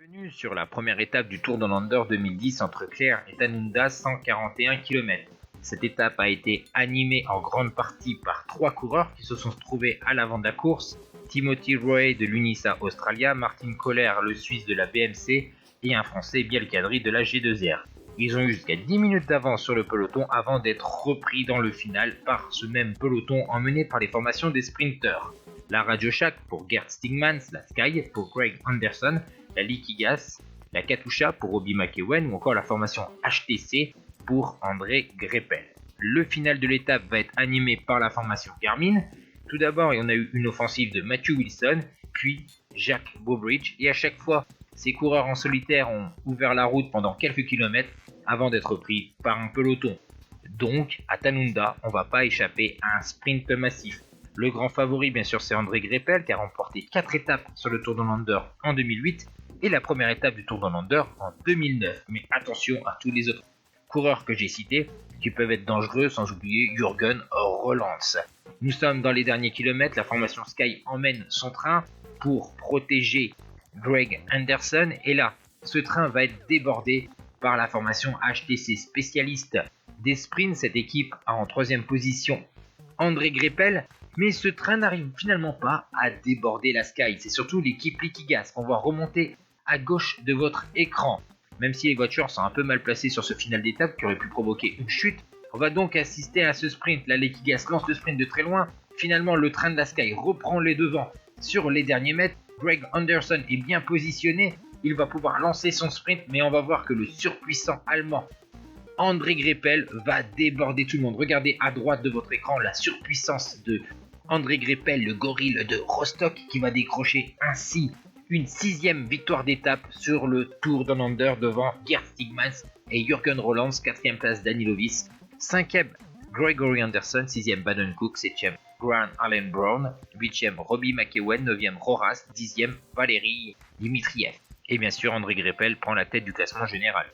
Bienvenue sur la première étape du Tour de Under 2010 entre Clare et Tanunda, 141 km. Cette étape a été animée en grande partie par 3 coureurs qui se sont trouvés à l'avant de la course: Timothy Roy de l'Unisa Australia, Martin Kohler, le Suisse de la BMC, et un Français, Biel Kadri de la G2R. Ils ont eu jusqu'à 10 minutes d'avance sur le peloton avant d'être repris dans le final par ce même peloton emmené par les formations des sprinteurs. La Radio Shack pour Gert Stigmans, la Sky pour Greg Anderson, la Liquigas, la Katusha pour Robbie McEwen ou encore la formation HTC pour André Greipel. Le final de l'étape va être animé par la formation Garmin. Tout d'abord, on a eu une offensive de Matthew Wilson, puis Jack Bobridge, et à chaque fois, ces coureurs en solitaire ont ouvert la route pendant quelques kilomètres avant d'être pris par un peloton. Donc, à Tanunda, on ne va pas échapper à un sprint massif. Le grand favori, bien sûr, c'est André Greipel qui a remporté 4 étapes sur le Tour de Under en 2008 et la première étape du Tour de Under en 2009. Mais attention à tous les autres coureurs que j'ai cités qui peuvent être dangereux, sans oublier Jürgen Roelandts. Nous sommes dans les derniers kilomètres, la formation Sky emmène son train pour protéger Greg Anderson et là, ce train va être débordé par la formation HTC, spécialiste des sprints. Cette équipe a en 3e position André Greipel, mais ce train n'arrive finalement pas à déborder la Sky. C'est surtout l'équipe Liquigas qu'on voit remonter à gauche de votre écran. Même si les voitures sont un peu mal placées sur ce final d'étape qui aurait pu provoquer une chute, on va donc assister à ce sprint. La Liquigas lance le sprint de très loin. Finalement, le train de la Sky reprend les devants sur les derniers mètres. Greg Anderson est bien positionné. Il va pouvoir lancer son sprint, mais on va voir que le surpuissant allemand André Greipel va déborder tout le monde. Regardez à droite de votre écran la surpuissance de André Greipel, le gorille de Rostock, qui va décrocher ainsi une 6e victoire d'étape sur le Tour de Under devant Gert Stigmans et Jürgen Roelandts. 4e place Danilovic, 5e Gregory Anderson, 6e Baden Cook, 7e Grant Allen Brown, 8e Robbie McEwen, 9e Roras, 10e Valérie Dimitriev. Et bien sûr, André Greipel prend la tête du classement général.